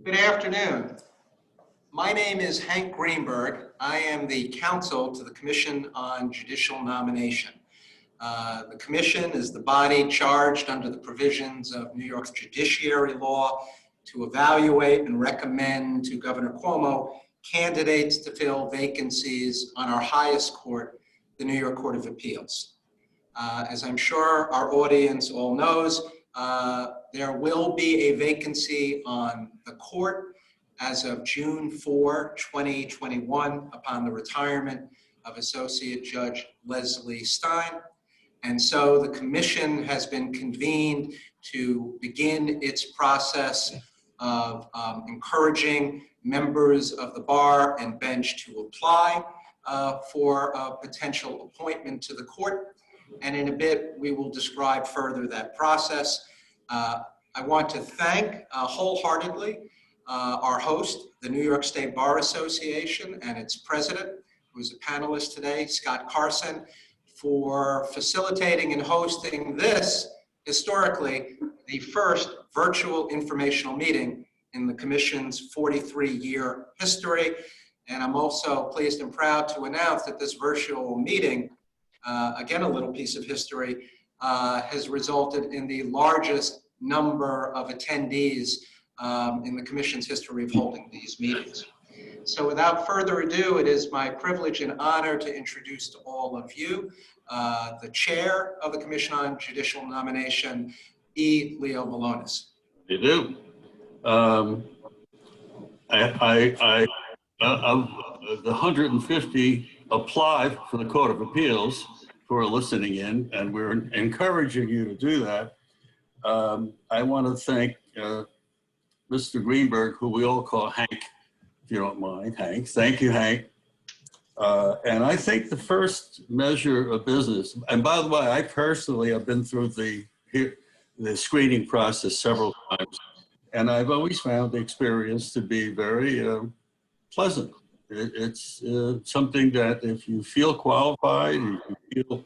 Good afternoon. My name is Hank Greenberg. I am the counsel to the Commission on Judicial Nomination. The Commission is the body charged under the provisions of New York's judiciary law to evaluate and recommend to Governor Cuomo candidates to fill vacancies on our highest court, the New York Court of Appeals. As I'm sure our audience all knows, there will be a vacancy on the court as of June 4, 2021, upon the retirement of Associate Judge Leslie Stein. And so the commission has been convened to begin its process of encouraging members of the bar and bench to apply for a potential appointment to the court. And in a bit, we will describe further that process. I want to thank wholeheartedly our host, the New York State Bar Association, and its president, who is a panelist today, Scott Carson, for facilitating and hosting this, historically, the first virtual informational meeting in the Commission's 43-year history. And I'm also pleased and proud to announce that this virtual meeting, again, a little piece of history, has resulted in the largest number of attendees in the Commission's history of holding these meetings. So without further ado, it is my privilege and honor to introduce to all of you the chair of the Commission on Judicial Nomination, E. Leo Malonis. You do. Of the 150 applied for the Court of Appeals who are listening in, and we're encouraging you to do that. I want to thank Mr. Greenberg, who we all call Hank, if you don't mind, Hank. Thank you, Hank. And I think the first measure of business, and by the way, I personally have been through the screening process several times, and I've always found the experience to be very pleasant. It's something that if you feel qualified, if you feel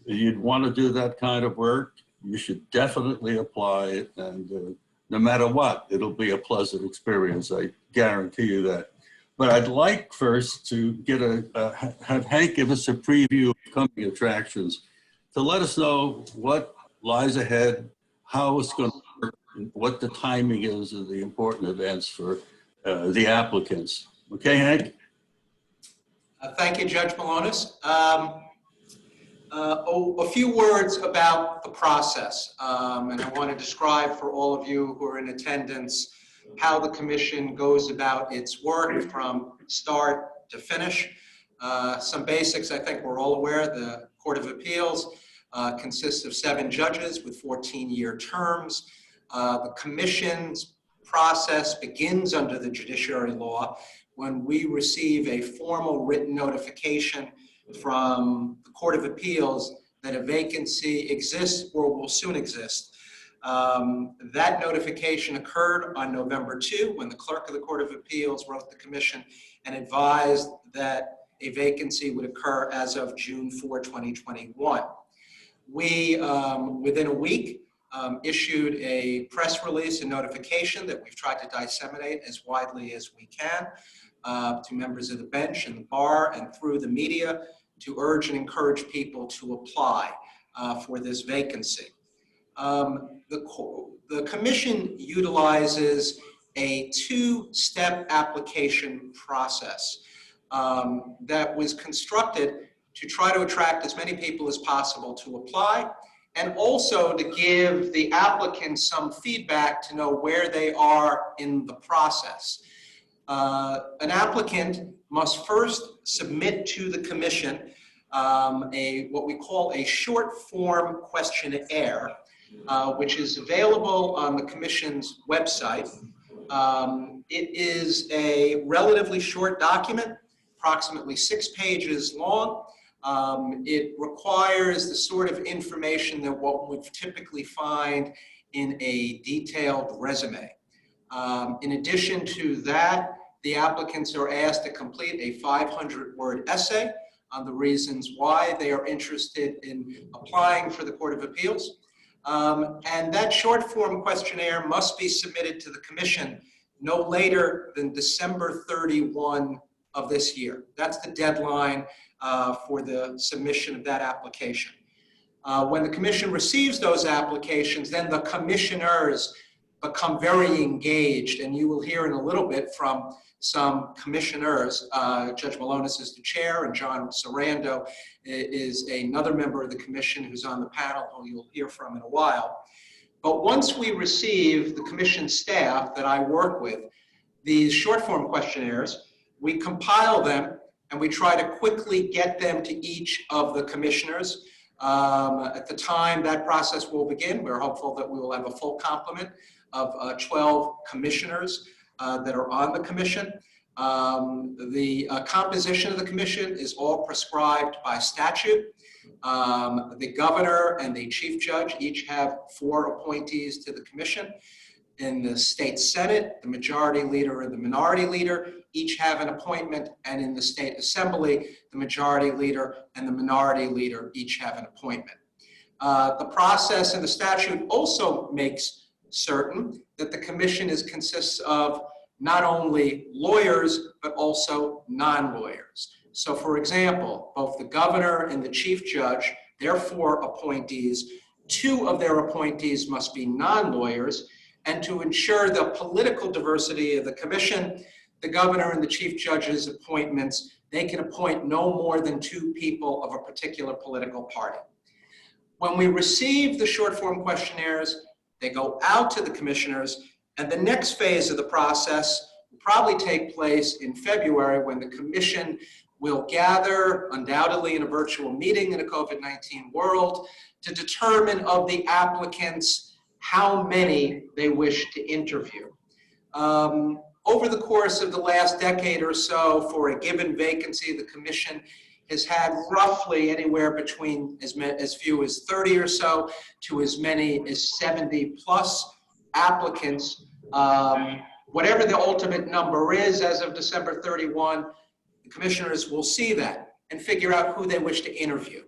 you'd want to do that kind of work, you should definitely apply it, and no matter what, it'll be a pleasant experience. I guarantee you that. But I'd like first to get have Hank give us a preview of coming attractions to let us know what lies ahead, how it's going to work, and what the timing is of the important events for the applicants. Okay, Hank? Thank you, Judge Malonis. A few words about the process, and I want to describe for all of you who are in attendance how the Commission goes about its work from start to finish. Some basics, I think we're all aware. The Court of Appeals consists of 7 judges with 14-year terms. The Commission's process begins under the judiciary law when we receive a formal written notification from the Court of Appeals that a vacancy exists or will soon exist. That notification occurred on November 2 when the clerk of the Court of Appeals wrote the Commission and advised that a vacancy would occur as of June 4, 2021. We, within a week, issued a press release and notification that we've tried to disseminate as widely as we can to members of the bench and the bar and through the media to urge and encourage people to apply for this vacancy. The Commission utilizes a 2-step application process that was constructed to try to attract as many people as possible to apply, and also to give the applicants some feedback to know where they are in the process. An applicant must first submit to the Commission what we call a short form questionnaire, which is available on the Commission's website. It is a relatively short document, approximately 6 pages long. It requires the sort of information that one would typically find in a detailed resume. In addition to that, the applicants are asked to complete a 500-word essay on the reasons why they are interested in applying for the Court of Appeals. And that short form questionnaire must be submitted to the Commission no later than December 31 of this year. That's the deadline for the submission of that application. When the commission receives those applications, then the commissioners become very engaged, and you will hear in a little bit from some commissioners. Judge Malonis is the chair, and John Serranda is another member of the commission who's on the panel, who you'll hear from in a while. But once we receive the commission staff that I work with, these short form questionnaires, we compile them and we try to quickly get them to each of the commissioners. At the time that process will begin, we're hopeful that we will have a full complement of 12 commissioners that are on the commission. The composition of the commission is all prescribed by statute. The governor and the chief judge each have 4 appointees to the commission. In the state senate, the majority leader and the minority leader each have an appointment, and in the state assembly, the majority leader and the minority leader each have an appointment. The process in the statute also makes certain that the commission consists of not only lawyers, but also non-lawyers. So for example, both the governor and the chief judge, their 4 appointees, 2 of their appointees must be non-lawyers, and to ensure the political diversity of the commission, the governor and the chief judge's appointments, they can appoint no more than 2 people of a particular political party. When we receive the short form questionnaires, they go out to the commissioners, and the next phase of the process will probably take place in February, when the commission will gather, undoubtedly in a virtual meeting in a COVID-19 world, to determine of the applicants how many they wish to interview. Over the course of the last decade or so, for a given vacancy, the commission has had roughly anywhere between as few as 30 or so to as many as 70 plus applicants. Whatever the ultimate number is as of December 31, the commissioners will see that and figure out who they wish to interview.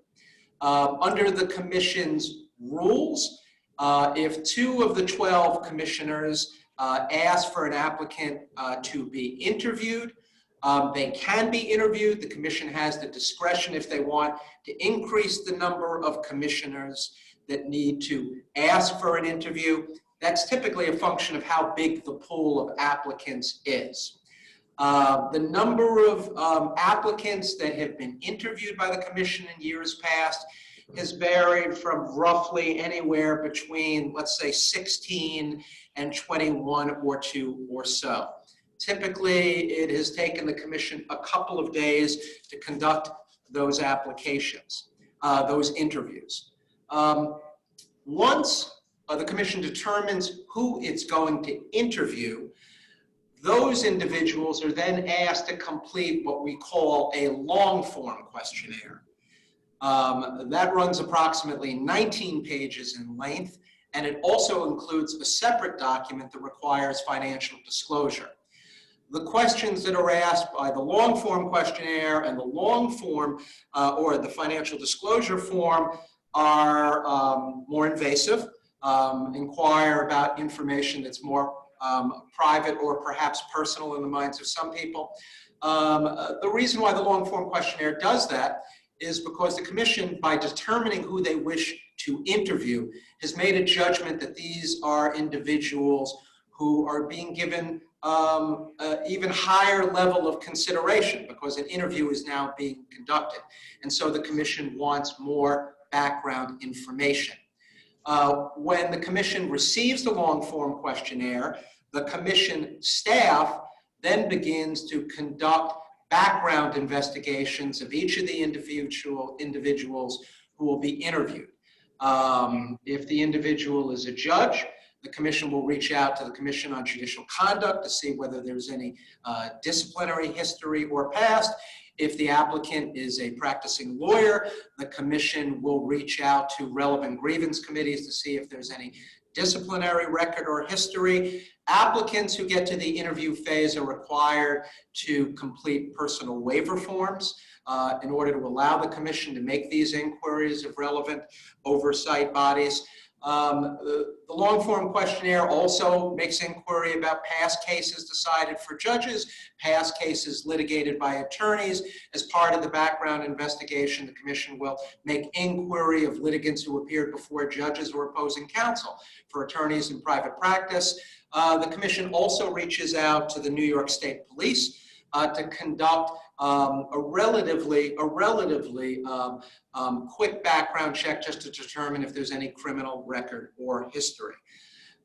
Under the commission's rules, if 2 of the 12 commissioners ask for an applicant to be interviewed, they can be interviewed. The commission has the discretion, if they want, to increase the number of commissioners that need to ask for an interview. That's typically a function of how big the pool of applicants is. The number of applicants that have been interviewed by the commission in years past has varied from roughly anywhere between, let's say, 16 and 21 or 2 or so. Typically, it has taken the commission a couple of days to conduct those applications, those interviews. Once the commission determines who it's going to interview, those individuals are then asked to complete what we call a long form questionnaire. That runs approximately 19 pages in length, and it also includes a separate document that requires financial disclosure. The questions that are asked by the long form questionnaire and the long form or the financial disclosure form are more invasive, inquire about information that's more private or perhaps personal in the minds of some people. The reason why the long form questionnaire does that is because the commission, by determining who they wish to interview, has made a judgment that these are individuals who are being given even higher level of consideration, because an interview is now being conducted. And so the commission wants more background information. When the commission receives the long form questionnaire, the commission staff then begins to conduct background investigations of each of the individuals who will be interviewed. If the individual is a judge, the commission will reach out to the Commission on Judicial Conduct to see whether there's any disciplinary history or past. If the applicant is a practicing lawyer, the commission will reach out to relevant grievance committees to see if there's any disciplinary record or history. Applicants who get to the interview phase are required to complete personal waiver forms in order to allow the commission to make these inquiries of relevant oversight bodies. The long-form questionnaire also makes inquiry about past cases decided for judges, past cases litigated by attorneys. As part of the background investigation, the commission will make inquiry of litigants who appeared before judges or opposing counsel. For attorneys in private practice, the commission also reaches out to the New York State Police to conduct a relatively quick background check just to determine if there's any criminal record or history.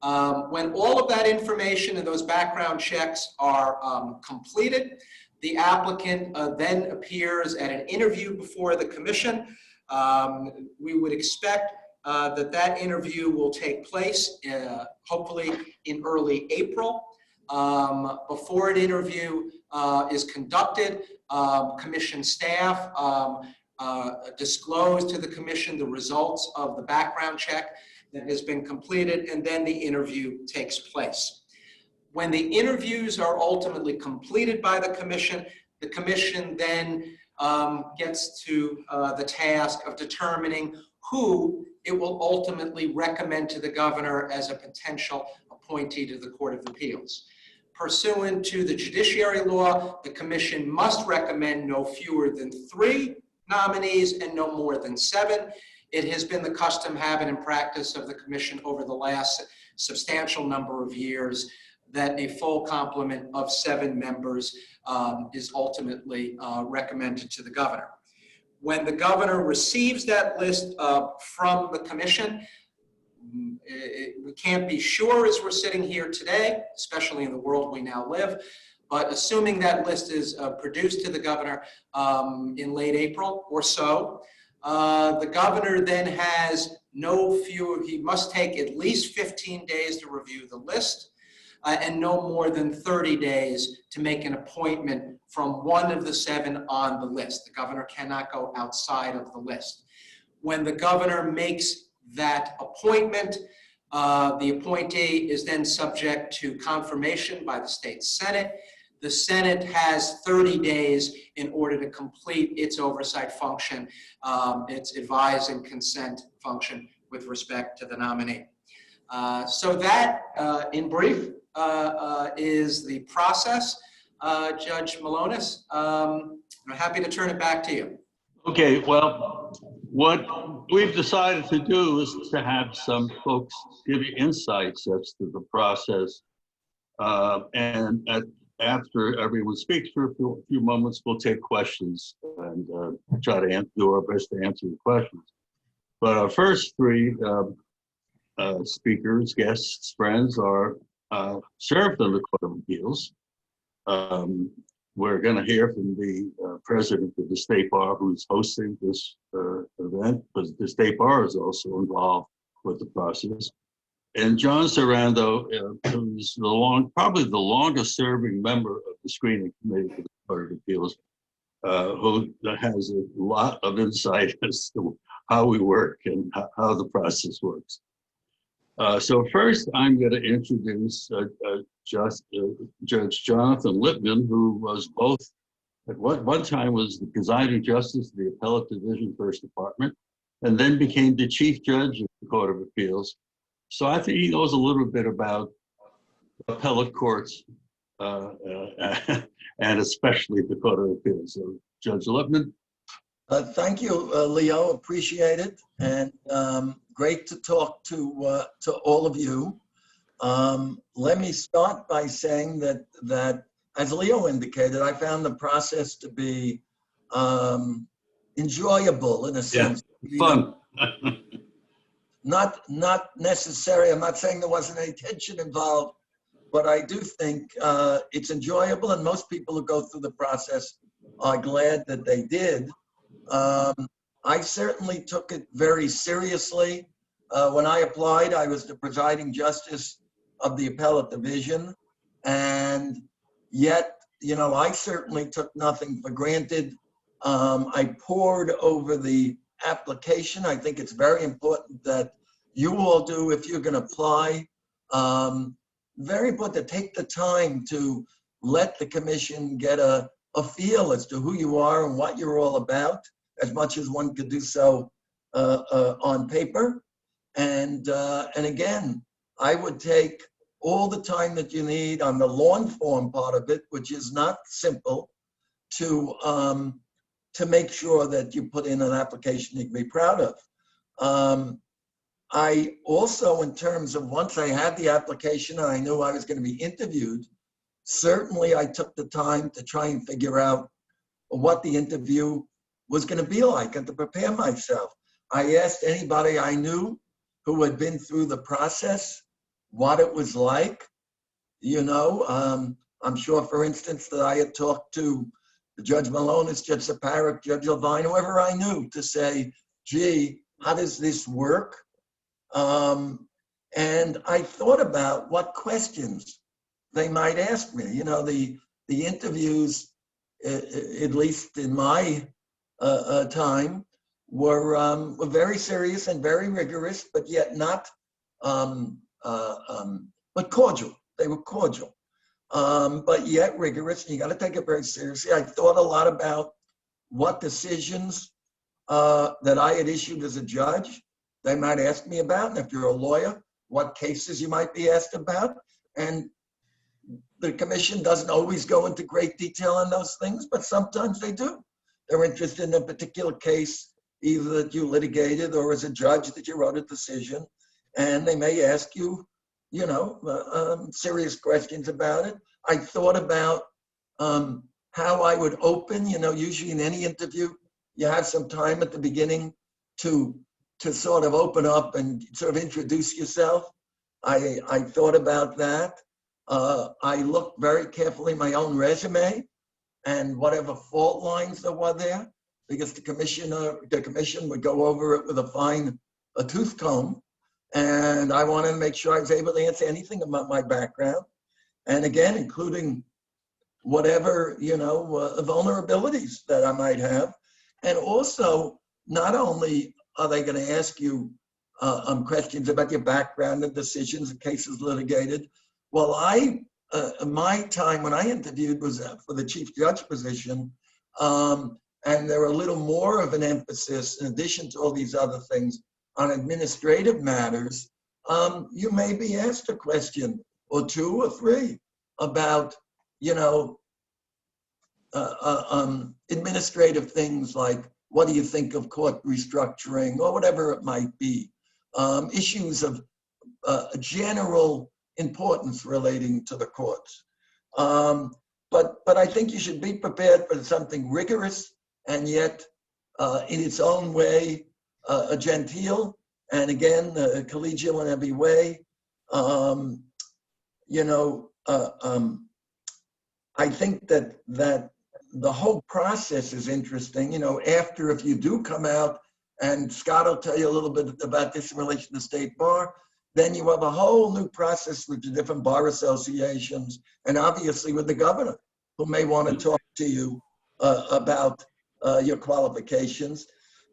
When all of that information and those background checks are completed, the applicant then appears at an interview before the commission. We would expect that interview will take place hopefully in early April. Before an interview is conducted, commission staff disclose to the commission the results of the background check that has been completed, and then the interview takes place. When the interviews are ultimately completed by the commission then gets to the task of determining who it will ultimately recommend to the governor as a potential appointee to the Court of Appeals. Pursuant to the judiciary law, the commission must recommend no fewer than 3 nominees and no more than 7. It has been the custom, habit, and practice of the commission over the last substantial number of years that a full complement of 7 members is ultimately recommended to the governor. When the governor receives that list from the commission, we can't be sure as we're sitting here today, especially in the world we now live, but assuming that list is produced to the governor in late April or so, the governor then has he must take at least 15 days to review the list and no more than 30 days to make an appointment from one of the 7 on the list. The governor cannot go outside of the list. When the governor makes that appointment, the appointee is then subject to confirmation by the state Senate. The Senate has 30 days in order to complete its oversight function, its advise and consent function with respect to the nominee. So that, in brief, is the process. Judge Malonis, I'm happy to turn it back to you. Okay, well, what we've decided to do is to have some folks give you insights as to the process. And after everyone speaks for a few moments, we'll take questions and try to do our best to answer the questions. But our first 3 speakers, guests, friends are served on the Court of Appeals. We're going to hear from the president of the State Bar, who's hosting this event, because the State Bar is also involved with the process. And John Serranda, who's probably the longest-serving member of the screening committee for the Court of Appeals, who has a lot of insight as to how we work and how the process works. So first, I'm going to introduce Judge Jonathan Lippman, who was both, at one time was the presiding justice of the Appellate Division, First Department, and then became the chief judge of the Court of Appeals. So I think he knows a little bit about appellate courts, and especially the Court of Appeals. So Judge Lippman. Thank you, Leo. Appreciate it, and great to talk to all of you. Let me start by saying that as Leo indicated, I found the process to be enjoyable in a sense. Yeah, fun. Not necessary. I'm not saying there wasn't any tension involved, but I do think it's enjoyable, and most people who go through the process are glad that they did. I certainly took it very seriously. When I applied, I was the presiding justice of the Appellate Division, and yet, I certainly took nothing for granted. I pored over the application. I think it's very important that you all do if you're going to apply. Very important to take the time to let the commission get a feel as to who you are and what you're all about, as much as one could do so on paper. And again, I would take all the time that you need on the long form part of it, which is not simple, to make sure that you put in an application you can be proud of. I also, in terms of once I had the application and I knew I was going to be interviewed, certainly I took the time to try and figure out what the interview was going to be like and to prepare myself. I asked anybody I knew who had been through the process what it was like. I'm sure, for instance, that I had talked to Judge Malonis, Judge Saparik, Judge Levine, whoever I knew, to say, gee, how does this work? And I thought about what questions they might ask me. The interviews, at least in my time, were very serious and very rigorous, but yet not, but cordial. They were cordial, but yet rigorous. And you got to take it very seriously. I thought a lot about what decisions that I had issued as a judge they might ask me about, and if you're a lawyer, what cases you might be asked about. And the commission doesn't always go into great detail on those things, but sometimes they do. They're interested in a particular case, either that you litigated or as a judge that you wrote a decision, and they may ask you, serious questions about it. I thought about how I would open. Usually in any interview, you have some time at the beginning to sort of open up and sort of introduce yourself. I thought about that. I looked very carefully at my own resume and whatever fault lines there were there, because the commission would go over it with a tooth comb. And I wanted to make sure I was able to answer anything about my background. And again, including whatever, vulnerabilities that I might have. And also, not only are they going to ask you questions about your background and decisions and cases litigated. Well, my time when I interviewed was for the chief judge position. And there were a little more of an emphasis, in addition to all these other things, on administrative matters. You may be asked a question or two or three about, administrative things like, what do you think of court restructuring, or whatever it might be. Issues of general importance relating to the courts. But I think you should be prepared for something rigorous and yet in its own way, genteel, and again, collegial in every way. I think that the whole process is interesting. After, if you do come out, and Scott will tell you a little bit about this in relation to State Bar, then you have a whole new process with the different bar associations, and obviously with the governor, who may want to talk to you about your qualifications.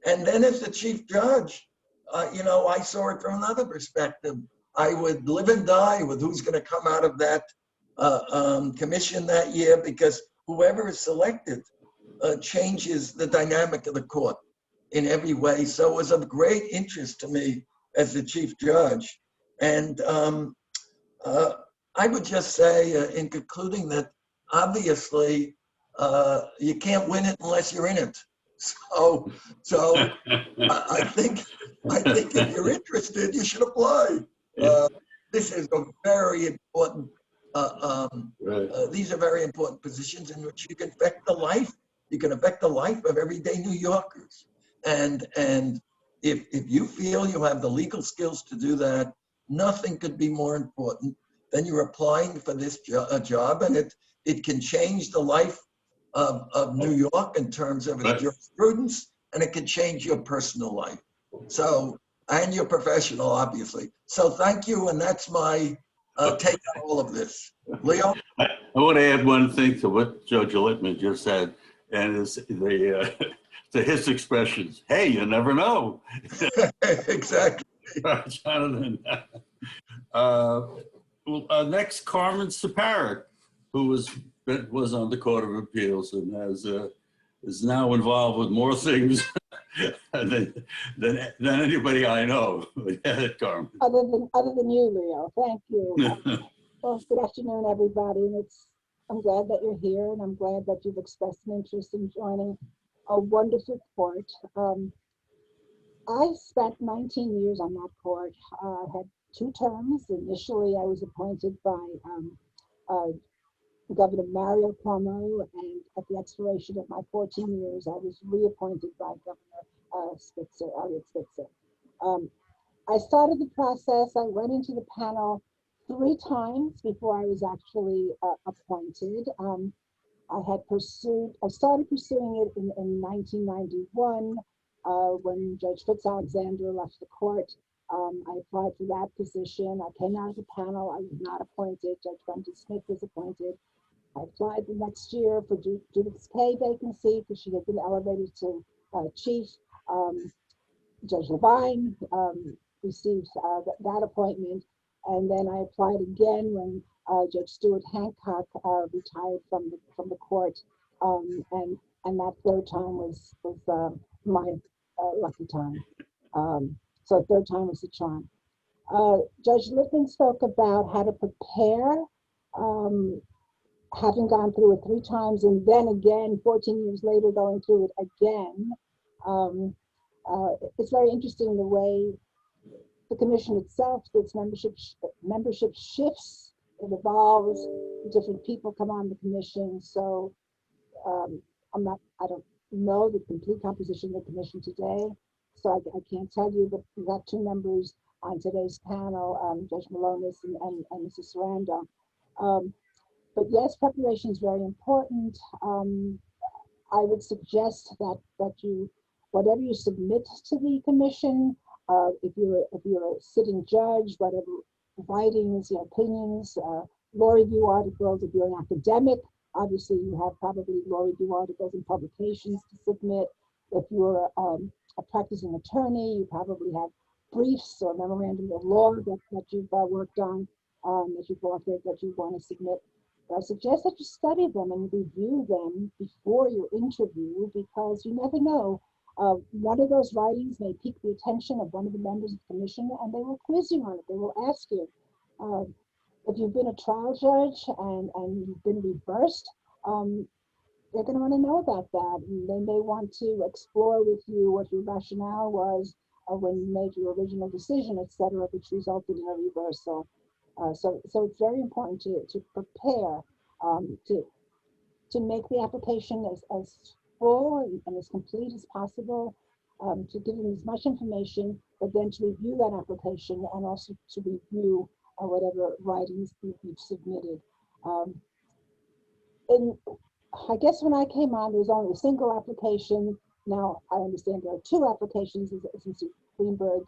And then as the chief judge, I saw it from another perspective. I would live and die with who's going to come out of that commission that year, because whoever is selected changes the dynamic of the court in every way. So it was of great interest to me as the chief judge. And I would just say, in concluding, that obviously you can't win it unless you're in it. So I think if you're interested, you should apply. This is a very important. These are very important positions in which you can affect the life. You can affect the life of everyday New Yorkers. And if you feel you have the legal skills to do that, nothing could be more important than you're applying for this job, and it can change the life of New York in terms of its jurisprudence, and it can change your personal life. So, and your professional, obviously. So thank you, and that's my take on all of this. Leo? I want to add one thing to what Judge Littman just said, and it's to his expressions. Hey, you never know. Exactly. Jonathan. Next, Carmen Saparik, who was on the Court of Appeals and is now involved with more things than anybody I know. Carmen. Other than you, Leo. Thank you. Well, good afternoon, everybody. And I'm glad that you're here, and I'm glad that you've expressed an interest in joining a wonderful court. I spent 19 years on that court. I had 2 terms. Initially, I was appointed by Governor Mario Cuomo, and at the expiration of my 14 years, I was reappointed by Governor Elliott Spitzer. I started the process. I went into the panel 3 times before I was actually appointed. I started pursuing it in 1991 when Judge Fitz-Alexander left the court. I applied for that position. I came out of the panel. I was not appointed. Judge Brenda Smith was appointed. I applied the next year for Judith's K vacancy because she had been elevated to chief. Judge Levine received that appointment. And then I applied again when Judge Stuart Hancock retired from the court, and that 3rd time was my lucky time. So 3rd time was the charm. Judge Lippman spoke about how to prepare, having gone through it 3 times, and then again 14 years later going through it again. It's very interesting the way the commission itself, its membership shifts, it evolves, different people come on the commission. So I don't know the complete composition of the commission today, so I can't tell you, but we got 2 members on today's panel, Judge Malonis and Mrs. Serranda. But yes, preparation is very important. I would suggest that whatever you submit to the commission, if you're a sitting judge, whatever writings, opinions, law review articles, if you're an academic, obviously you have probably law review articles and publications to submit. If you're a practicing attorney, you probably have briefs or memorandum of law that you've worked on, that you've authored, that you want to submit. I suggest that you study them and review them before your interview, because you never know. One of those writings may pique the attention of one of the members of the commission, and they will quiz you on it. They will ask you. If you've been a trial judge and you've been reversed, they're going to want to know about that. And they may want to explore with you what your rationale was when you made your original decision, et cetera, which resulted in a reversal. So it's very important to prepare, to make the application as full and as complete as possible, to give them as much information, but then to review that application and also to review whatever writings you've submitted. And I guess when I came on, there was only a single application. Now I understand there are 2 applications, as Mr. Greenberg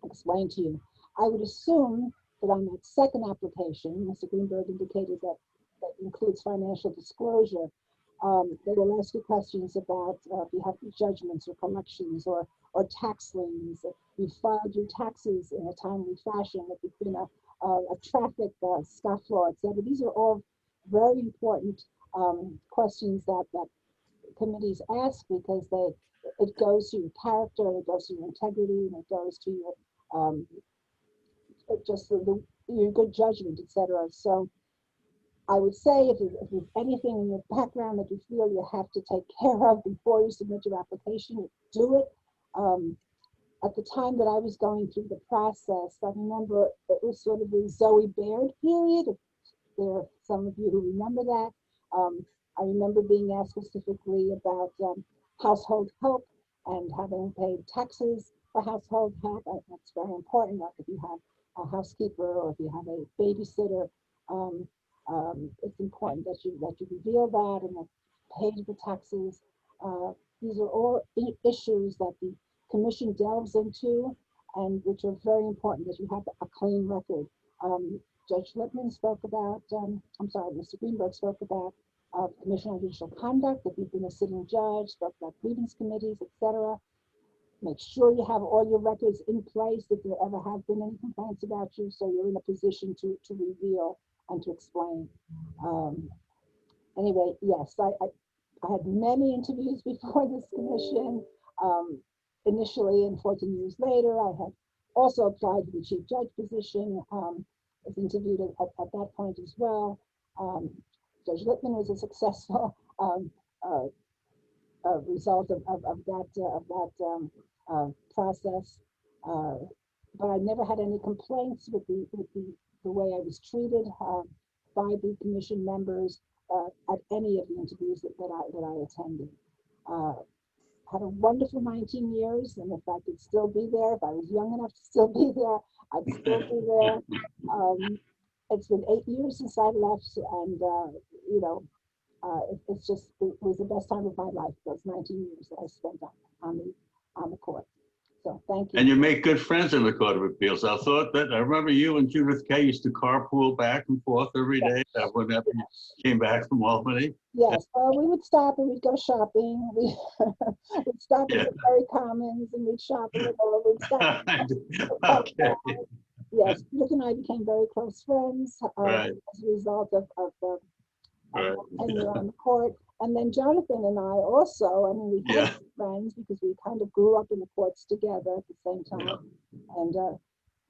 explained to you. I would assume that on that 2nd application, Mr. Greenberg indicated that includes financial disclosure. They will ask you questions about if you have judgments or collections or tax liens, if you filed your taxes in a timely fashion, if you've been a traffic scofflaw, etc. These are all very important questions that committees ask, because it goes to your character, it goes to your integrity, and it goes to your just your good judgment, etc. So I would say if there's anything in your background that you feel you have to take care of before you submit your application, do it. At the time that I was going through the process, I remember it was sort of the Zoe Baird period. If there are some of you who remember that. I remember being asked specifically about household help and having paid taxes for household help. That's very important, like if you have a housekeeper or if you have a babysitter. It's important that you reveal that and that you pay the taxes. These are all issues that the commission delves into, and which are very important that you have a clean record. Judge Lippman spoke about, Mr. Greenberg spoke about Commission on Judicial Conduct, if you've been a sitting judge, spoke about grievance committees, etc. Make sure you have all your records in place if there ever have been any complaints about you, so you're in a position to reveal and to explain. Anyway, yes, I had many interviews before this commission. Initially, and 14 years later, I had also applied for the chief judge position. Was interviewed at that point as well. Judge Lippman was a successful result of that process. But I never had any complaints with the way I was treated by the commission members at any of the interviews that I attended. Had a wonderful 19 years, and if I could still be there, if I was young enough to still be there, I'd still be there. It's been 8 years since I left, and you know, it was the best time of my life, those 19 years that I spent on the court. So thank you. And you make good friends in the Court of Appeals. I remember you and Judith Kay used to carpool back and forth every day whenever you came back from Albany. Yes, we would stop and we'd go shopping. We'd stop at the Ferry Commons and we'd shop a little. We'd stop. Okay. Yes, Judith and I became very close friends Right. as a result of Right. tenure on the court. And then Jonathan and I also, I mean, we had Yeah. friends because we kind of grew up in the courts together at the same time. Yeah.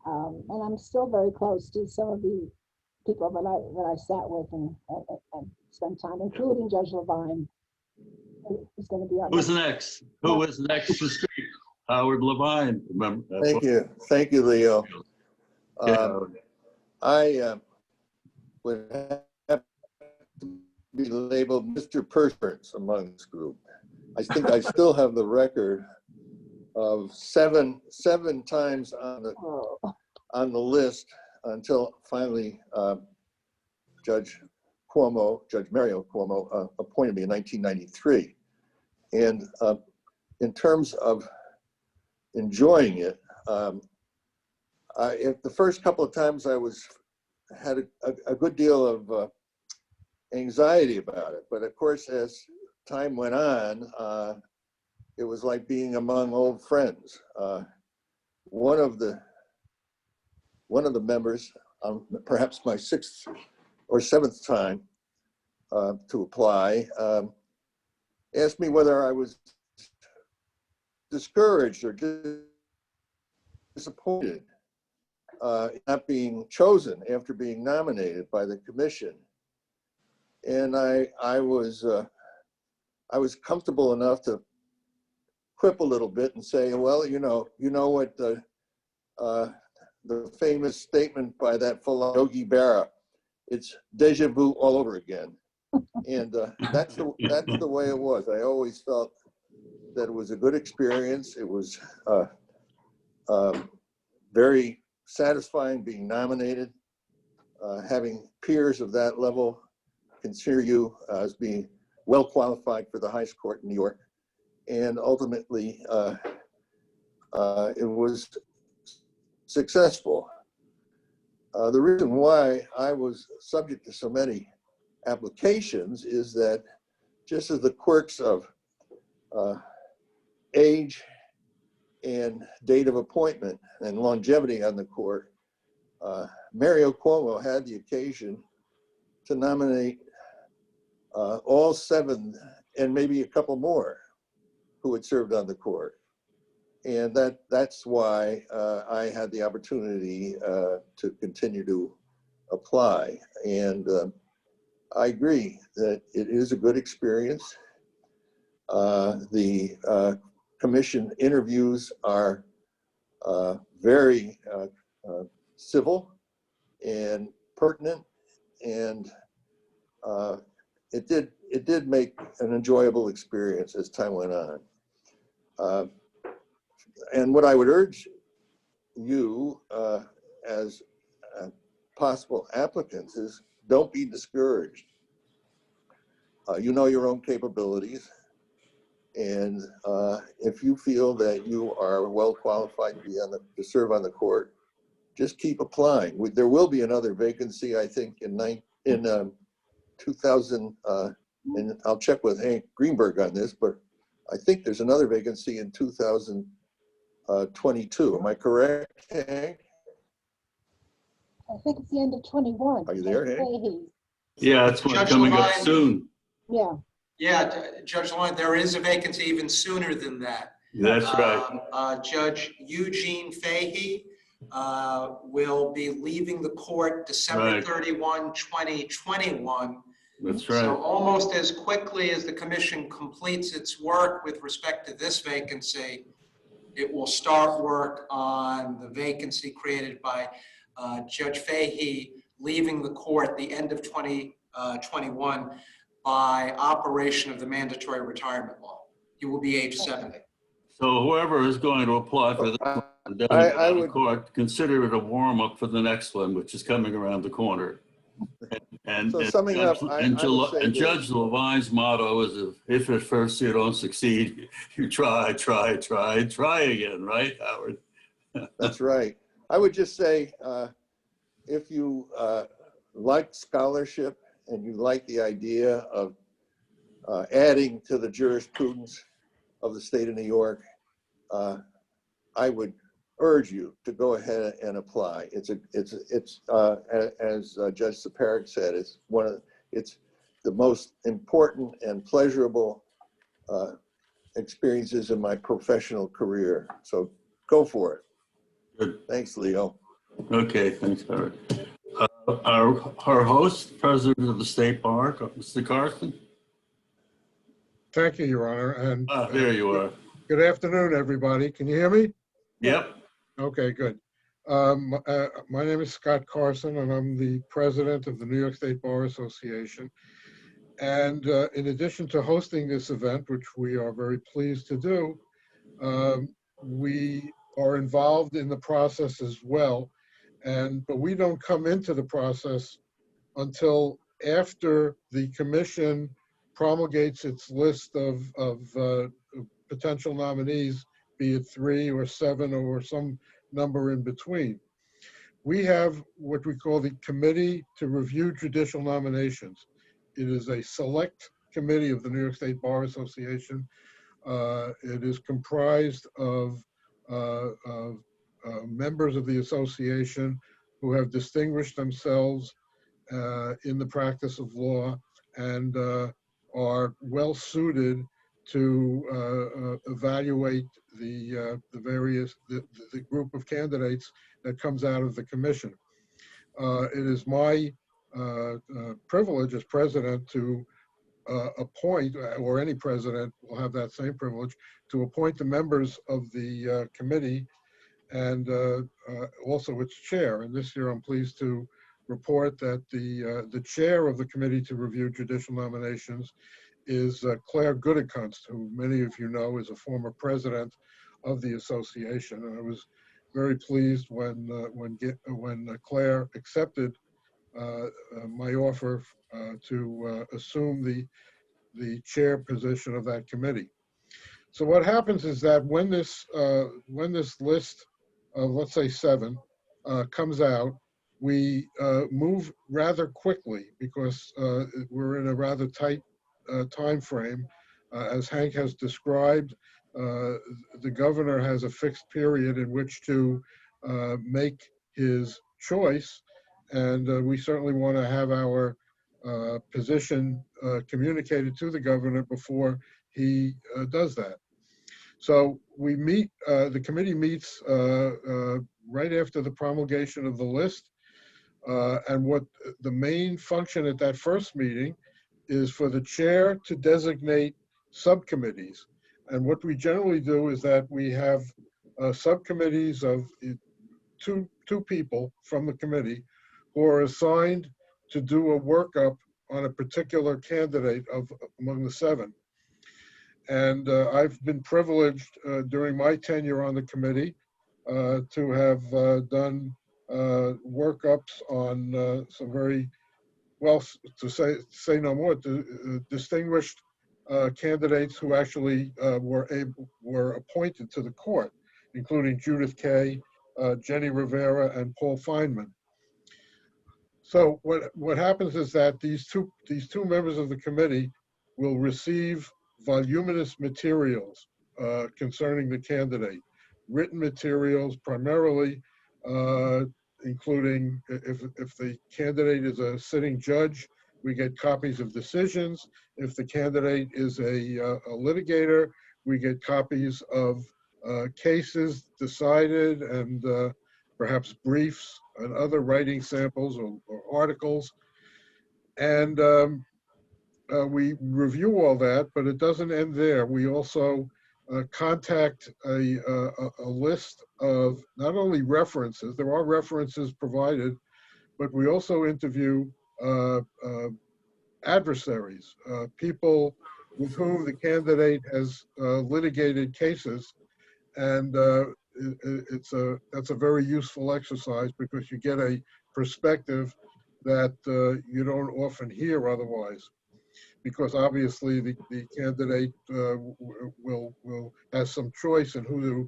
And I'm still very close to some of the people that I sat with and spent time, including Judge Levine, who's going to be our Who's next? Who was next to speak? Howard Levine. Remember? Thank you, Leo. Yeah. I would have to be labeled Mr. Perseverance among this group. I think I still have the record of seven times on the list until finally Judge Mario Cuomo appointed me in 1993. And in terms of enjoying it, the first couple of times I had a good deal of anxiety about it, but of course, as time went on, it was like being among old friends. One of the members, perhaps my 6th or 7th time to apply, asked me whether I was discouraged or disappointed not being chosen after being nominated by the commission. And I was comfortable enough to quip a little bit and say, well, you know what the famous statement by that philosopher Yogi Berra, it's deja vu all over again. And that's the way it was. I always felt that it was a good experience. It was very satisfying being nominated, having peers of that level consider you as being well qualified for the highest court in New York. And ultimately, it was successful. The reason why I was subject to so many applications is that just as the quirks of age and date of appointment and longevity on the court, Mario Cuomo had the occasion to nominate all 7 and maybe a couple more who had served on the court. And that's why I had the opportunity to continue to apply. And I agree that it is a good experience. The commission interviews are very civil and pertinent, and it did make an enjoyable experience as time went on. And what I would urge you as possible applicants is don't be discouraged. You know your own capabilities. And if you feel that you are well qualified to serve on the court, just keep applying. There will be another vacancy, I think, in 2000, and I'll check with Hank Greenberg on this, but I think there's another vacancy in 2022. Am I correct, Hank? I think it's the end of 21. Are you there, Hank? Yeah, it's Judge coming up Levine. soon. Yeah. Yeah, Judge Levine, there is a vacancy even sooner than that. That's right. Judge Eugene Fahey will be leaving the court December Right. 31, 2021. That's So right. almost as quickly as the commission completes its work with respect to this vacancy, it will start work on the vacancy created by Judge Fahey leaving the court the end of 2021 by operation of the mandatory retirement law. He will be age 70. So whoever is going to apply for this one and doesn't I get out of would- court, consider it a warm-up for the next one, which is coming around the corner. And, So summing up, I would say and this. Judge Levine's motto is if at first you don't succeed, you try again, right, Howard? That's right. I would just say, if you like scholarship and you like the idea of adding to the jurisprudence of the state of New York, I would urge you to go ahead and apply. It's as Judge Saparik said, it's the most important and pleasurable experiences in my professional career. So go for it. Good. Thanks, Leo. Okay, thanks, Howard. Our host, President of the State Bar, Mr. Carson. Thank you, Your Honor. And There you are. good afternoon, everybody. Can you hear me? Yep. Okay, good. My name is Scott Carson, and I'm the president of the New York State Bar Association. And in addition to hosting this event, which we are very pleased to do, we are involved in the process as well. But we don't come into the process until after the commission promulgates its list of potential nominees, be it 3 or 7 or some number in between. We have what we call the Committee to Review Judicial Nominations. It is a select committee of the New York State Bar Association. It is comprised of members of the association who have distinguished themselves in the practice of law and are well suited to evaluate the group of candidates that comes out of the commission. It is my privilege as president to appoint, or any president will have that same privilege, to appoint the members of the committee and also its chair. And this year I'm pleased to report that the chair of the Committee to Review Judicial Nominations is Claire Goodekunst, who many of you know is a former president of the association. And I was very pleased when Claire accepted my offer to assume the chair position of that committee. So what happens is that when this list of, let's say, 7 comes out, we move rather quickly because we're in a rather tight time frame. As Hank has described, the governor has a fixed period in which to make his choice, and we certainly want to have our position communicated to the governor before he does that. So we meet, the committee meets right after the promulgation of the list. And what the main function at that first meeting is for the chair to designate subcommittees. And what we generally do is that we have subcommittees of two people from the committee who are assigned to do a workup on a particular candidate among the 7. And I've been privileged during my tenure on the committee to have done workups on some very, well, to say no more, distinguished candidates who actually were appointed to the court, including Judith Kay, Jenny Rivera, and Paul Feynman. So what happens is that these two members of the committee will receive voluminous materials concerning the candidate, written materials primarily, including if the candidate is a sitting judge, we get copies of decisions. If the candidate is a litigator, We get copies of cases decided and perhaps briefs and other writing samples or articles. And we review all that, but it doesn't end there. We also contact a list of not only references, there are references provided, but we also interview adversaries, people with whom the candidate has litigated cases. And that's a very useful exercise because you get a perspective that you don't often hear otherwise. Because obviously the candidate will has some choice in who to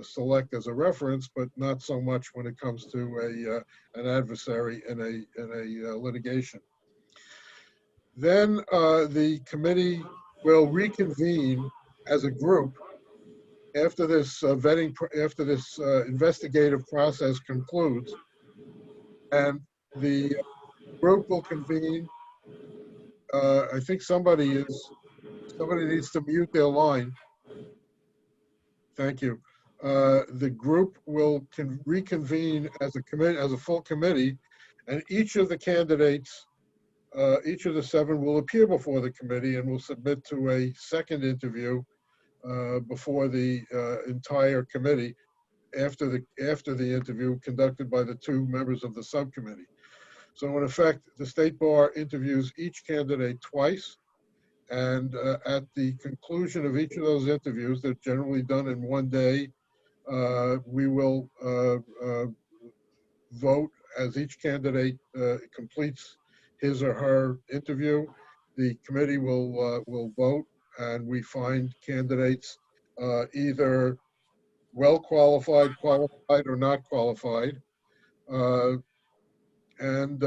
select as a reference, but not so much when it comes to an adversary in a litigation. Then the committee will reconvene as a group after this after this investigative process concludes, and the group will convene. I think somebody needs to mute their line. Thank you. The group will reconvene as a committee, as a full committee, and each of the candidates, each of the 7 will appear before the committee and will submit to a second interview before the entire committee after the interview conducted by the 2 members of the subcommittee. So in effect, the State Bar interviews each candidate twice. And at the conclusion of each of those interviews, they're generally done in one day, we will vote as each candidate completes his or her interview. The committee will vote, and we find candidates either well qualified, or not qualified. And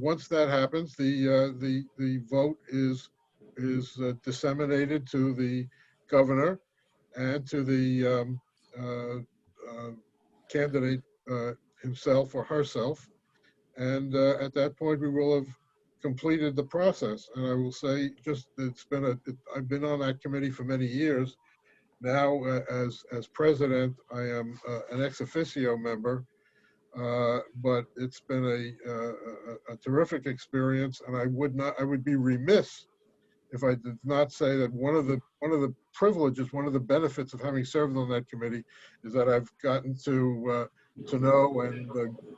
once that happens, the vote is disseminated to the governor and to the candidate himself or herself. And at that point, we will have completed the process. And I will say, just I've been on that committee for many years. Now, as president, I am an ex officio member. But it's been a terrific experience, and I would be remiss if I did not say that one of the privileges, one of the benefits of having served on that committee is that I've gotten to know and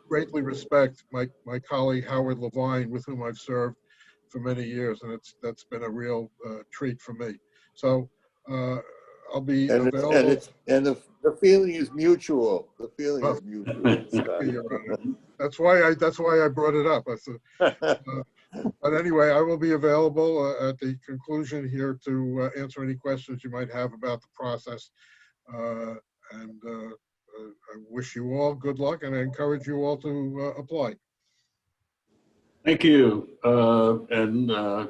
greatly respect my colleague Howard Levine, with whom I've served for many years, and that's been a real treat for me. So I'll be available. The feeling is mutual. The feeling is mutual. That's why I brought it up. But anyway, I will be available at the conclusion here to answer any questions you might have about the process. And I wish you all good luck, and I encourage you all to apply. Thank you. I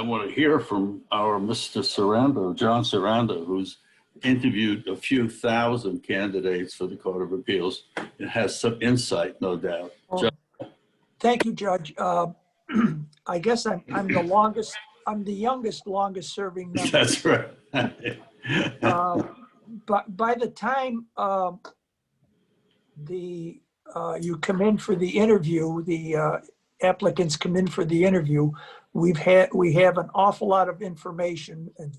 want to hear from our Mr. Serranda, John Serranda, who's interviewed a few thousand candidates for the Court of Appeals and has some insight, no doubt. Well, thank you, Judge. I guess I'm the longest serving member. That's right. But by the time you come in for the interview, the applicants come in for the interview, we have an awful lot of information and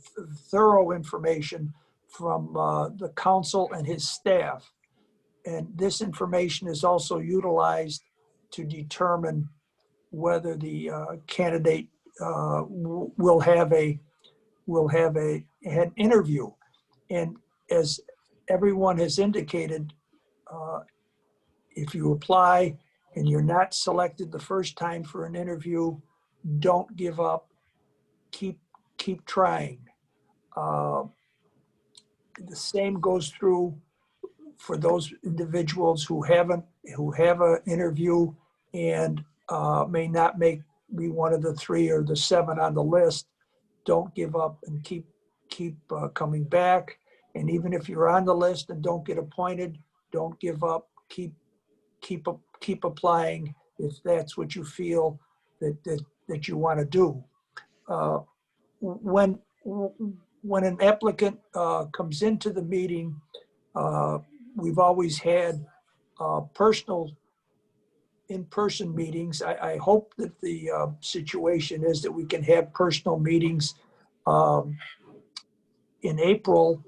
thorough information from the counsel and his staff. And this information is also utilized to determine whether the candidate will have an interview. And as everyone has indicated, if you apply and you're not selected the first time for an interview, don't give up. Keep trying. The same goes through for those individuals who have an interview and may not be one of the 3 or the 7 on the list. Don't give up and keep coming back. And even if you're on the list and don't get appointed, don't give up. Keep applying if that's what you feel that you want to do. When when an applicant comes into the meeting, we've always had personal in-person meetings. I hope that the situation is that we can have personal meetings in April.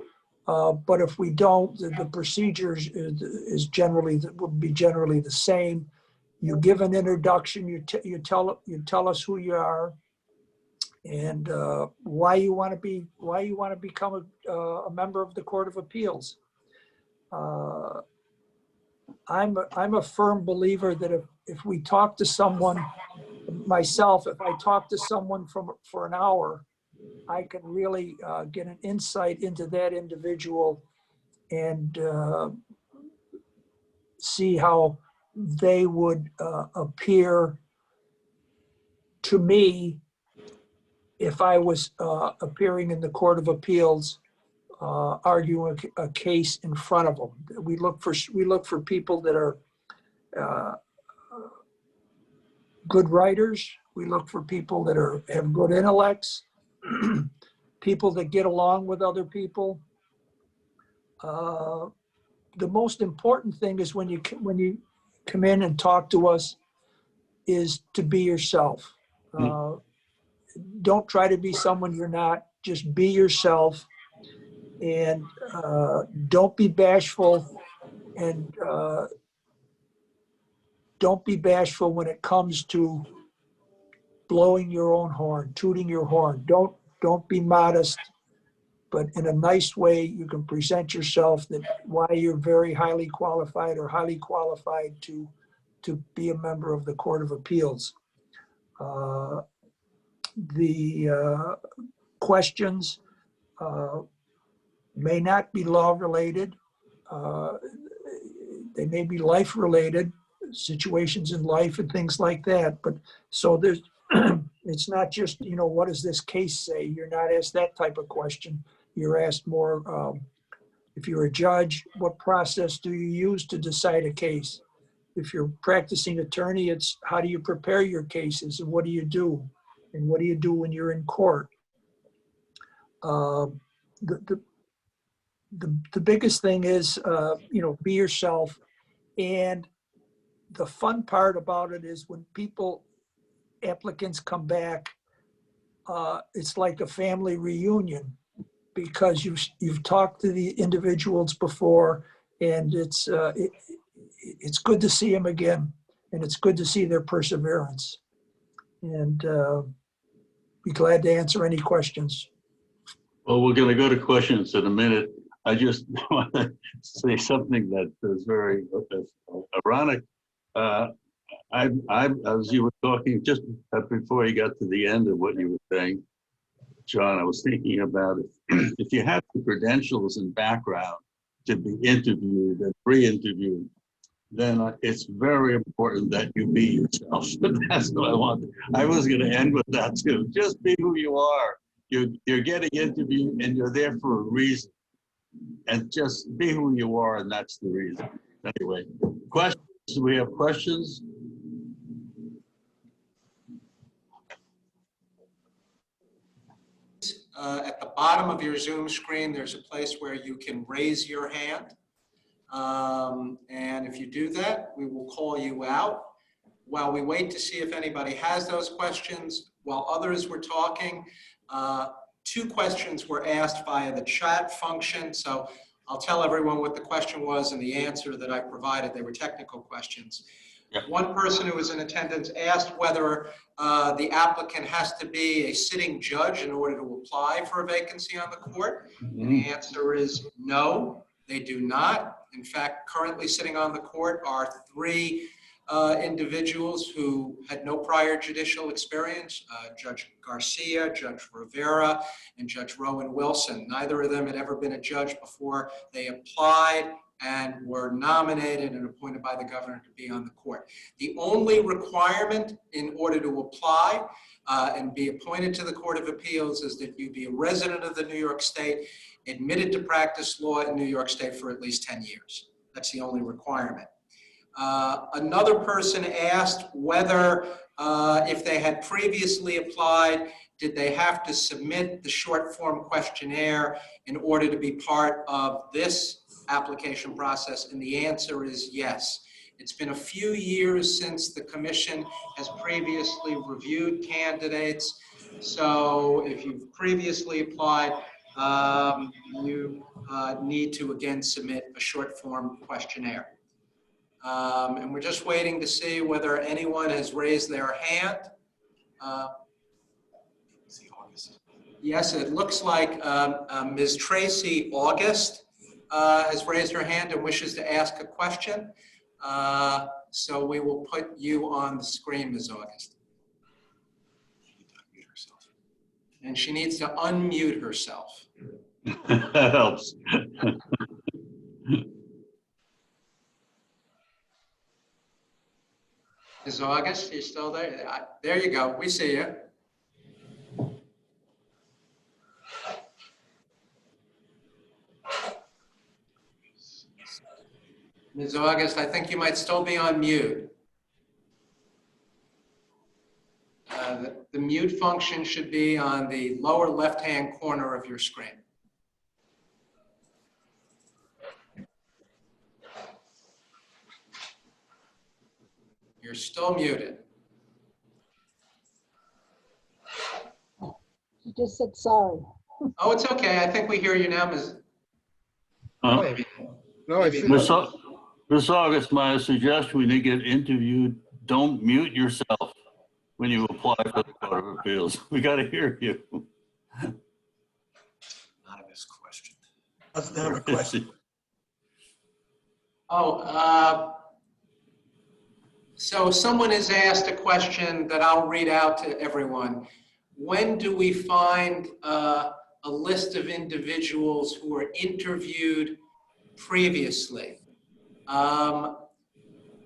But if we don't, the procedures is generally, will be generally the same. You give an introduction, you tell us who you are and why you want to become a member of the Court of Appeals. I'm a firm believer that if we talk to someone, myself, if I talk to someone for an hour, I can really get an insight into that individual and see how they would appear to me if I was appearing in the Court of Appeals, arguing a case in front of them. We look for people that are good writers. We look for people that have good intellects, people that get along with other people. The most important thing is when you come in and talk to us is to be yourself. Don't try to be someone you're not. Just be yourself, and don't be bashful. And don't be bashful when it comes to blowing your own horn, tooting your horn. Don't be modest, but in a nice way, you can present yourself that why you're very highly qualified or highly qualified to be a member of the Court of Appeals. The questions may not be law related. They may be life related, situations in life and things like that. But so there's, it's not just, what does this case say? You're not asked that type of question. You're asked more, if you're a judge, what process do you use to decide a case? If you're a practicing attorney, it's how do you prepare your cases and what do you do? And what do you do when you're in court? The biggest thing is, be yourself. And the fun part about it is when applicants come back, it's like a family reunion because you've talked to the individuals before, and it's good to see them again, and it's good to see their perseverance. And be glad to answer any questions. Well, we're going to go to questions in a minute. I just want to say something that is very ironic. As you were talking, just before you got to the end of what you were saying, John, I was thinking about if you have the credentials and background to be interviewed and re-interviewed, then it's very important that you be yourself. That's what I wanted. I was going to end with that too. Just be who you are. You're getting interviewed and you're there for a reason. And just be who you are, and that's the reason. Anyway, questions? Do we have questions? At the bottom of your Zoom screen, there's a place where you can raise your hand. And if you do that, we will call you out. While we wait to see if anybody has those questions, while others were talking, 2 questions were asked via the chat function. So I'll tell everyone what the question was and the answer that I provided. They were technical questions. Yep. One person who was in attendance asked whether the applicant has to be a sitting judge in order to apply for a vacancy on the court. Mm-hmm. And the answer is no, they do not. In fact, currently sitting on the court are 3 individuals who had no prior judicial experience, Judge Garcia, Judge Rivera, and Judge Rowan Wilson. Neither of them had ever been a judge before they applied and were nominated and appointed by the governor to be on the court. The only requirement in order to apply and be appointed to the Court of Appeals is that you be a resident of the New York State, admitted to practice law in New York State for at least 10 years. That's the only requirement. Another person asked whether if they had previously applied did they have to submit the short form questionnaire in order to be part of this application process? And the answer is yes. It's been a few years since the commission has previously reviewed candidates. So if you've previously applied, you need to again submit a short form questionnaire. And we're just waiting to see whether anyone has raised their hand. Yes, it looks like Ms. Tracy August has raised her hand and wishes to ask a question. So we will put you on the screen, Ms. August. And she needs to unmute herself. That helps. Ms. August, you still there? There you go. We see you. Ms. August, I think you might still be on mute. The mute function should be on the lower left-hand corner of your screen. You're still muted. You just said sorry. Oh, it's okay. I think we hear you now, Ms. Maybe. No, I see. Miss August, my suggestion when you get interviewed, don't mute yourself when you apply for the Court of Appeals. We got to hear you. Not a missed question. Doesn't have a question. Oh, so someone has asked a question that I'll read out to everyone. When do we find a list of individuals who were interviewed previously?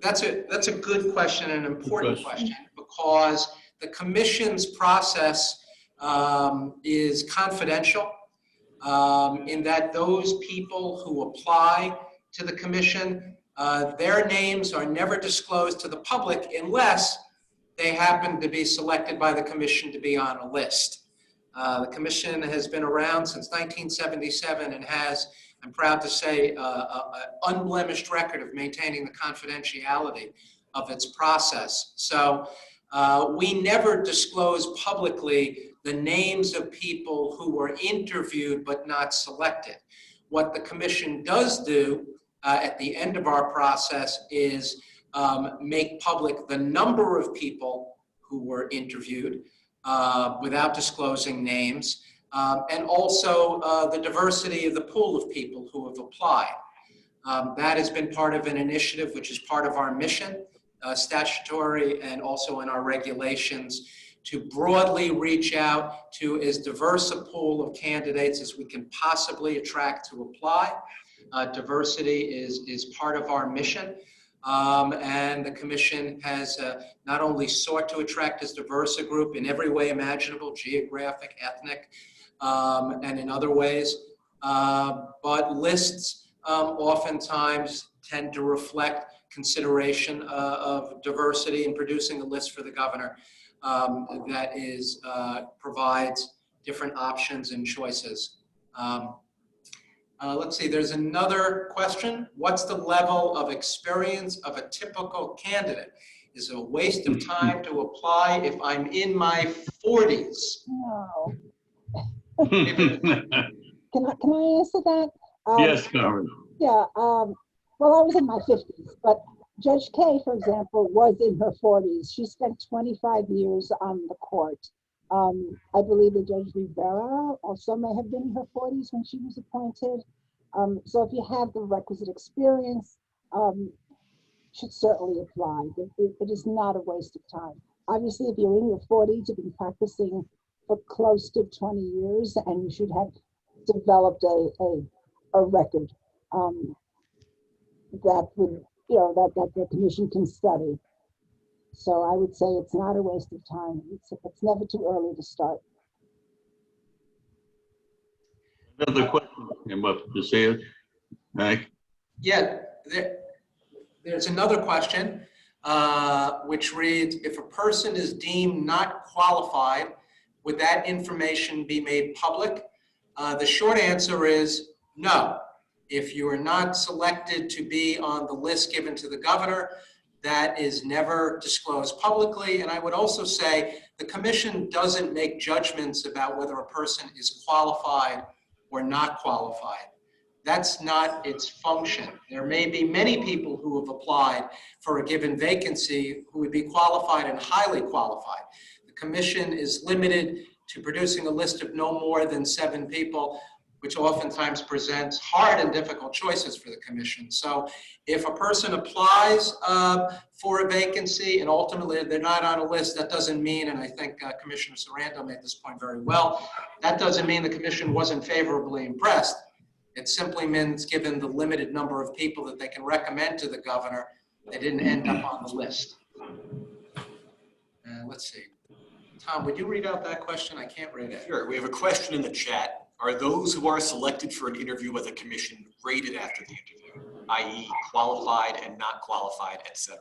That's a good question, an important question, because the commission's process is confidential in that those people who apply to the commission, their names are never disclosed to the public unless they happen to be selected by the commission to be on a list. The commission has been around since 1977 and has, I'm proud to say, an unblemished record of maintaining the confidentiality of its process. So we never disclose publicly the names of people who were interviewed but not selected. What the commission does do at the end of our process is make public the number of people who were interviewed without disclosing names, and also the diversity of the pool of people who have applied. That has been part of an initiative which is part of our mission, statutory and also in our regulations, to broadly reach out to as diverse a pool of candidates as we can possibly attract to apply. Diversity is part of our mission. And the commission has not only sought to attract as diverse a group in every way imaginable, geographic, ethnic, and in other ways, but lists oftentimes tend to reflect consideration of diversity in producing a list for the governor that provides different options and choices. Let's see, there's another question. What's the level of experience of a typical candidate? Is it a waste of time to apply if I'm in my 40s? No. Yes, Can I answer that? Carmen. Yeah, well, I was in my 50s, but Judge Kay, for example, was in her 40s. She spent 25 years on the court. I believe that Judge Rivera also may have been in her 40s when she was appointed. So if you have the requisite experience, should certainly apply. It is not a waste of time. Obviously, if you're in your 40s, you've been practicing for close to 20 years, and you should have developed a record that would, that the commission can study. So I would say it's not a waste of time. It's never too early to start. Another question came up to say it. Hank? Yeah, there's another question which reads, if a person is deemed not qualified would that information be made public? The short answer is no. If you are not selected to be on the list given to the governor, that is never disclosed publicly. And I would also say the commission doesn't make judgments about whether a person is qualified or not qualified. That's not its function. There may be many people who have applied for a given vacancy who would be qualified and highly qualified. The commission is limited to producing a list of no more than 7 people, which oftentimes presents hard and difficult choices for the commission. So if a person applies for a vacancy and ultimately they're not on a list, that doesn't mean, and I think Commissioner Serranda made this point very well, that doesn't mean the commission wasn't favorably impressed. It simply means, given the limited number of people that they can recommend to the governor, they didn't end up on the list. Let's see. Tom, would you read out that question? I can't read it. Sure. We have a question in the chat. Are those who are selected for an interview with a commission rated after the interview, i.e. qualified and not qualified, etc.?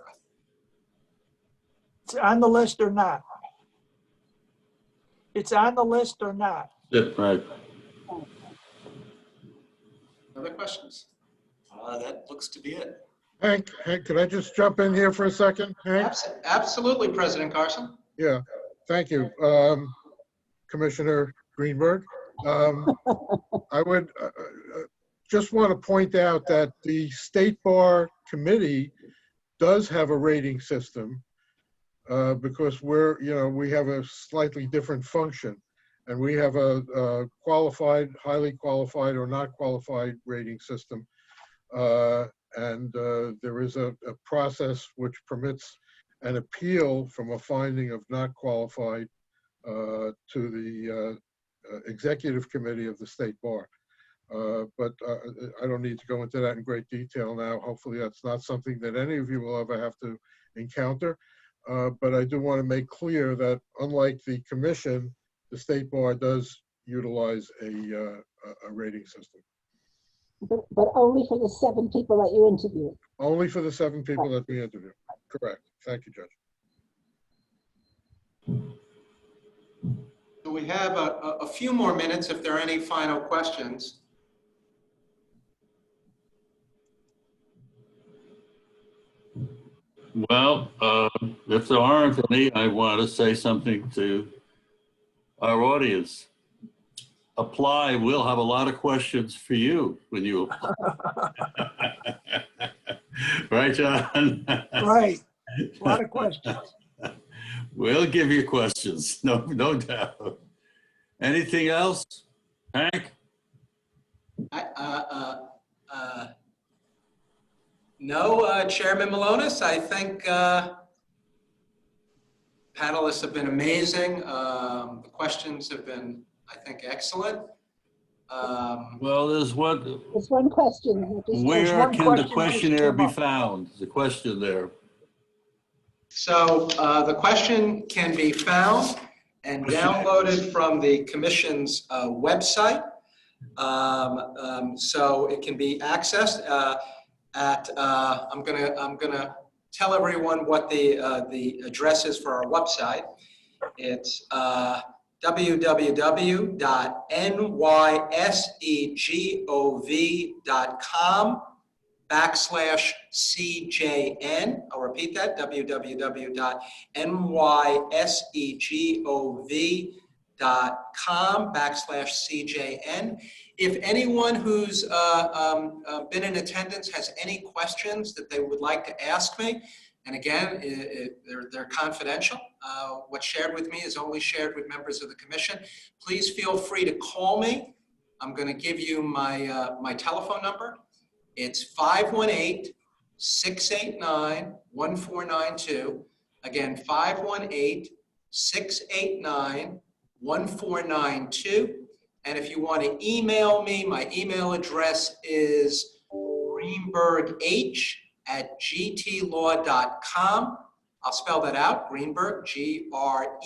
It's on the list or not? It's on the list or not? Yeah, right. Other questions? That looks to be it. Hank, could I just jump in here for a second, Hank? Absolutely, President Carson. Yeah, thank you. Commissioner Greenberg. I would just want to point out that the State Bar Committee does have a rating system because we have a slightly different function, and we have a qualified, highly qualified, or not qualified rating system. And there is a process which permits an appeal from a finding of not qualified to the executive committee of the State Bar. But I don't need to go into that in great detail now. Hopefully that's not something that any of you will ever have to encounter. But I do want to make clear that unlike the commission, the State Bar does utilize a rating system. But only for the 7 people that you interviewed. Only for the 7 people that we interviewed. Correct. Thank you, Judge. So we have a few more minutes if there are any final questions. Well, if there aren't any, I want to say something to our audience. Apply. We'll have a lot of questions for you when you apply. Right, John? Right. A lot of questions. We'll give you questions, no doubt. Anything else, Hank? No, Chairman Malonis, I think panelists have been amazing. The questions have been, I think, excellent. Well, there's one. There's one question. Where can the questionnaire be found? There's a question there. So the question can be found and downloaded from the Commission's website. So it can be accessed at. I'm gonna tell everyone what the address is for our website. It's www.nysegov.com/CJN. I'll repeat that, www.nysegov.com/CJN. If anyone who's been in attendance has any questions that they would like to ask me, and again, they're confidential. What's shared with me is only shared with members of the commission. Please feel free to call me. I'm going to give you my telephone number. It's 518-689-1492. Again, 518-689-1492. And if you want to email me, my email address is greenbergh@gtlaw.com. I'll spell that out, Greenberg, GREENBERGH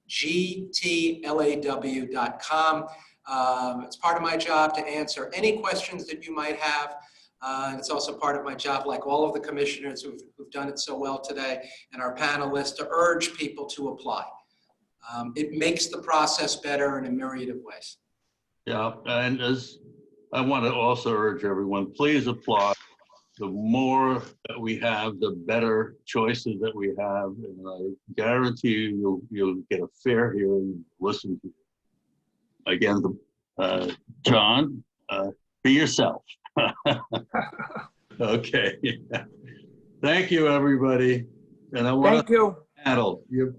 @GTLAW.com. It's part of my job to answer any questions that you might have. And it's also part of my job, like all of the commissioners who've done it so well today and our panelists, to urge people to apply. It makes the process better in a myriad of ways. Yeah, and as I want to also urge everyone, please apply. The more that we have, the better choices that we have. And I guarantee you'll get a fair hearing, listen to. Again, John, be yourself. Okay. Thank you, everybody. And I want Thank you. to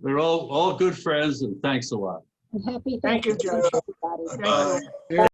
they're all good friends, and thanks a lot. And happy Thank you, Thanksgiving, Judge. everybody. Thank you. Bye.